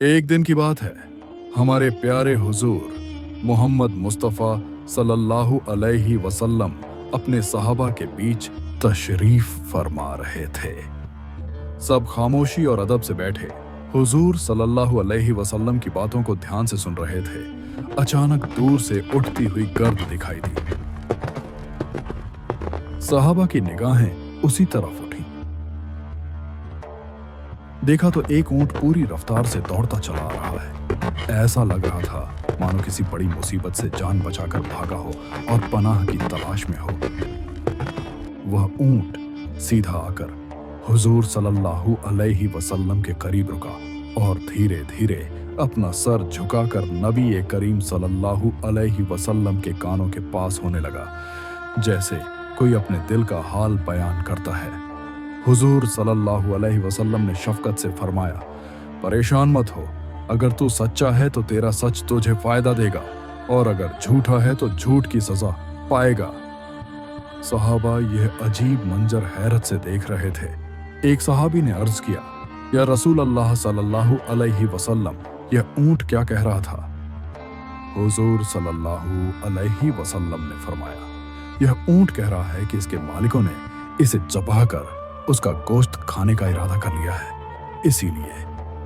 एक दिन की बात है, हमारे प्यारे हुजूर मोहम्मद मुस्तफ़ा सल्लल्लाहु अलैहि वसल्लम अपने सहाबा के बीच तशरीफ फरमा रहे थे। सब खामोशी और अदब से बैठे हुजूर सल्लल्लाहु अलैहि वसल्लम की बातों को ध्यान से सुन रहे थे। अचानक दूर से उठती हुई गर्द दिखाई दी। सहाबा की निगाहें उसी तरफ उठी। देखा तो एक ऊंट पूरी रफ्तार से दौड़ता चला आ रहा है। ऐसा लग रहा था मानो किसी बड़ी मुसीबत से जान बचाकर भागा हो और पनाह की तलाश में हो। वह ऊंट सीधा आकर हुजूर सल्लल्लाहु अलैहि वसल्लम के करीब रुका और धीरे धीरे अपना सर झुकाकर नबी करीम सल्लल्लाहु अलैहि वसल्लम के कानों के पास होने लगा, जैसे कोई अपने दिल का हाल बयान करता है। हुजूर सल्लल्लाहु अलैहि वसल्लम ने शफकत से फरमाया, परेशान मत हो, अगर तू सच्चा है तो तेरा सच तुझे फायदा देगा और अगर झूठा है तो झूठ की सजा पाएगा। सहाबा यह अजीब मंजर हैरत से देख रहे थे। एक सहाबी ने अर्ज किया, या रसूल अल्लाह सल्लल्लाहु अलैहि वसल्लम, यह ऊंट क्या कह रहा था? हुजूर सल्लल्लाहु अलैहि वसल्लम ने फरमाया, यह ऊंट कह रहा है कि इसके मालिकों ने इसे ज़बाह कर उसका गोश्त खाने का इरादा कर लिया है, इसीलिए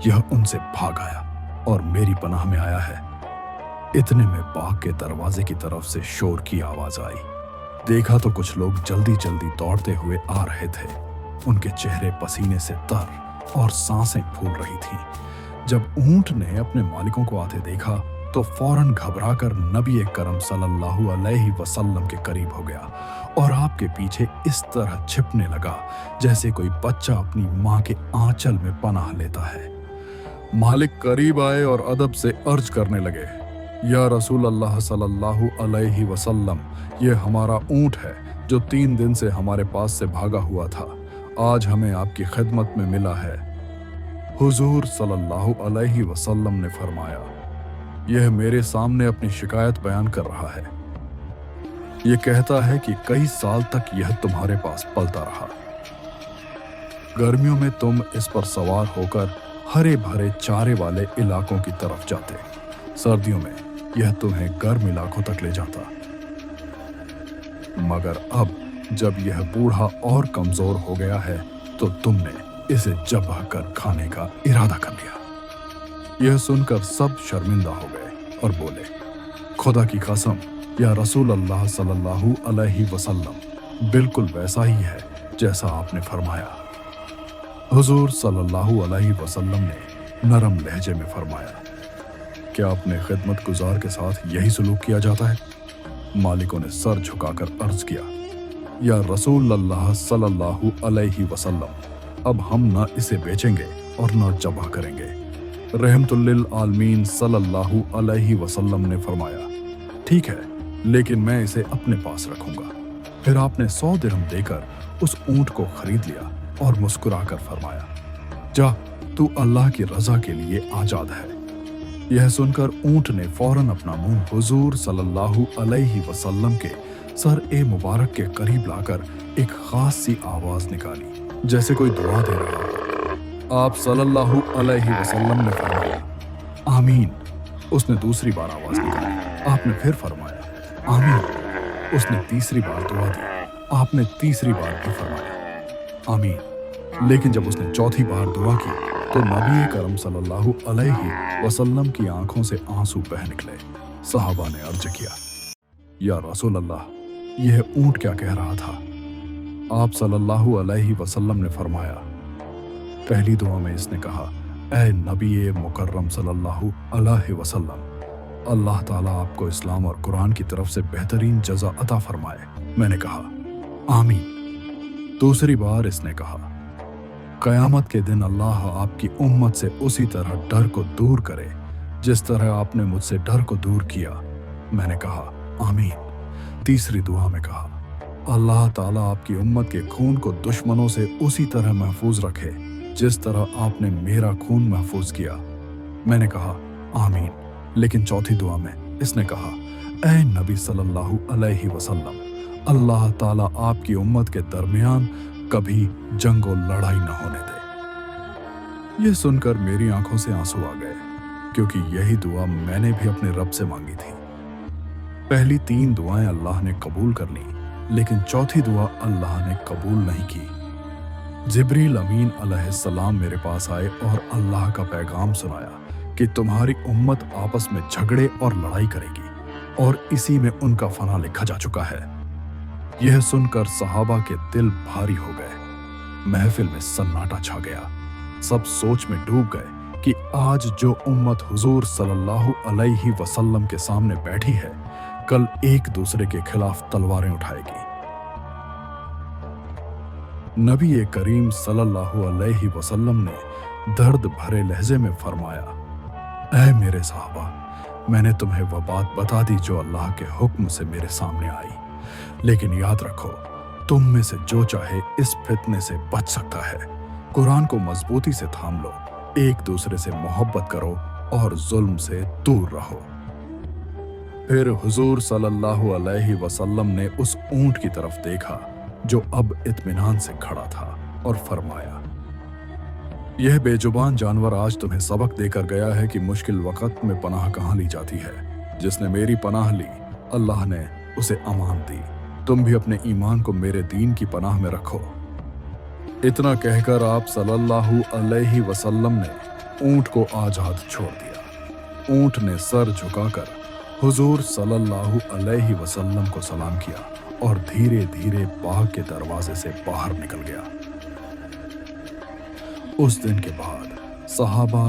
यह उनसे भाग आया और मेरी पनाह में आया है। इतने में बाग के दरवाजे की तरफ से शोर की आवाज आई। देखा तो कुछ लोग जल्दी जल्दी दौड़ते हुए आ रहे थे। उनके चेहरे पसीने से तर और सांसें फूल रही थीं। जब ऊंट ने अपने मालिकों को आते देखा तो फौरन घबराकर नबी करम सल्लल्लाहु अलैहि वसल्लम के करीब हो गया और आपके पीछे इस तरह छिपने लगा जैसे कोई बच्चा अपनी माँ के आंचल में पनाह लेता है। मालिक करीब आए और अदब से अर्ज करने लगे, या रसूल अल्लाह सल्लल्लाहु अलैहि वसल्लम, ये हमारा ऊंट है जो 3 दिन से हमारे पास से भागा हुआ था, आज हमें आपकी खिदमत में मिला है। हुजूर सल्लल्लाहु अलैहि वसल्लम ने फरमाया, यह मेरे सामने अपनी शिकायत बयान कर रहा है। यह कहता है कि कई साल तक यह तुम्हारे पास पलता रहा। गर्मियों में तुम इस पर सवार होकर हरे भरे चारे वाले इलाकों की तरफ जाते, सर्दियों में यह तुम्हें गर्म इलाकों तक ले जाता। मगर अब जब यह बूढ़ा और कमजोर हो गया है तो तुमने इसे ज़बाह कर खाने का इरादा कर लिया। यह सुनकर सब शर्मिंदा हो गए और बोले, खुदा की कसम, या रसूल अल्लाह सल्लल्लाहु अलैहि वसल्लम, बिल्कुल वैसा ही है जैसा आपने फरमाया। हुजूर सल्लल्लाहु अलैहि वसल्लम ने नरम लहजे में फरमाया, क्या अपने खिदमत गुजार के साथ यही सलूक किया जाता है? मालिकों ने सर झुकाकर अर्ज किया, या रसूल अल्लाह सल्लल्लाहु अलैहि वसल्लम, अब हम न इसे बेचेंगे और न ज़बाह करेंगे। रहमतुल्लिल आलमीन सल्लल्लाहु अलैहि वसल्लम ने फरमाया, ठीक है, लेकिन मैं इसे अपने पास रखूंगा। फिर आपने 100 दिरहम देकर उस ऊंट को खरीद लिया और मुस्कुराकर फरमाया, जा, तू अल्लाह की रजा के लिए आजाद है। यह सुनकर ऊंट ने फौरन अपना मुंह हुजूर सल्लल्लाहु अलैहि वसल्लम के सर ए मुबारक के करीब लाकर एक खास सी आवाज निकाली, जैसे कोई दुआ दे रहा हो। आप सल्लल्लाहु अलैहि वसल्लम ने फरमाया, आमीन। उसने दूसरी बार आवाज निकाली। आपने फिर फरमाया, आमीन। उसने तीसरी बार दुआ दी। आपने तीसरी बार भी फरमाया, आमीन। लेकिन जब उसने चौथी बार दुआ की तो नबी करम सल्लल्लाहु अलैहि वसल्लम की आंखों से आंसू बह निकले। सहाबा ने अर्ज किया, या रसूल अल्लाह, यह ऊंट क्या कह रहा था? आप सल्लल्लाहु अलैहि वसल्लम ने फरमाया, पहली दुआ में इसने कहा, ऐ नबी मुकर्रम सल्लल्लाहु अलैहि वसल्लम, अल्लाह ताला आपको इस्लाम और कुरान की तरफ से बेहतरीन जज़ा अता फरमाए। मैंने कहा, आमीन। दूसरी बार इसने कहा, क़यामत के दिन अल्लाह आपकी उम्मत से उसी तरह डर को दूर करे जिस तरह आपने मुझसे डर को दूर किया। मैंने कहा, आमीन। तीसरी दुआ में कहा, अल्लाह ताला आपकी उम्मत के खून को दुश्मनों से उसी तरह महफूज रखे जिस तरह आपने मेरा खून महफूज किया। मैंने कहा, आमीन। लेकिन चौथी दुआ में इसने कहा, ऐ नबी सल्लल्लाहु अलैहि वसल्लम, अल्लाह ताला आपकी उम्मत के दरमियान कभी जंग और लड़ाई न होने दे। यह सुनकर मेरी आंखों से आंसू आ गए, क्योंकि यही दुआ मैंने भी अपने रब से मांगी थी। पहली 3 दुआएं अल्लाह ने कबूल कर ली, लेकिन चौथी दुआ अल्लाह ने कबूल नहीं की। जिब्रील अमीन अलैहिस्सलाम मेरे पास आए और अल्लाह का पैगाम सुनाया कि तुम्हारी उम्मत आपस में झगड़े और लड़ाई करेगी, और इसी में उनका फना लिखा जा चुका है। यह सुनकर सहाबा के दिल भारी हो गए। महफिल में सन्नाटा छा गया। सब सोच में डूब गए कि आज जो उम्मत हुजूर सल्लल्लाहु अलैहि वसल्लम के सामने बैठी है, कल एक दूसरे के खिलाफ तलवारें उठाएगी। नबी करीम सल्लल्लाहु अलैहि वसल्लम ने दर्द भरे लहजे में फरमाया, ऐ मेरे साहबा, मैंने तुम्हें वह बात बता दी जो अल्लाह के हुक्म से मेरे सामने आई, लेकिन याद रखो, तुम में से जो चाहे इस फितने से बच सकता है। कुरान को मजबूती से थाम लो, एक दूसरे से मोहब्बत करो और जुल्म से दूर रहो। फिर हुजूर सल्लल्लाहु अलैहि वसल्लम ने उस ऊंट की तरफ देखा जो अब इत्मीनान से खड़ा था और फरमाया, यह बेजुबान जानवर आज तुम्हें सबक देकर गया है कि मुश्किल वक्त में पनाह कहाँ ली जाती है। जिसने मेरी पनाह ली, अल्लाह ने उसे अमान दी। तुम भी अपने ईमान को मेरे दीन की पनाह में रखो। इतना कहकर आप सल्लल्लाहु अलैहि वसल्लम ने ऊंट को आजाद छोड़ दिया। ऊंट ने सर झुकाकर हुजूर सल्लल्लाहु अलैहि वसल्लम को सलाम किया और धीरे धीरे बाग के दरवाजे से बाहर निकल गया। उस दिन के बाद सहाबा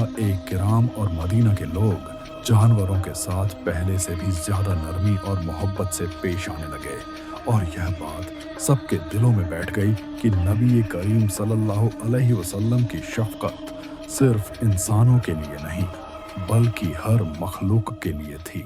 किराम और मदीना के लोग जानवरों के साथ पहले से भी ज्यादा नरमी और मोहब्बत से पेश आने लगे, और यह बात सबके दिलों में बैठ गई कि नबी करीम सल्लल्लाहु अलैहि वसल्लम की शफकत सिर्फ इंसानों के लिए नहीं, बल्कि हर मखलूक के लिए थी।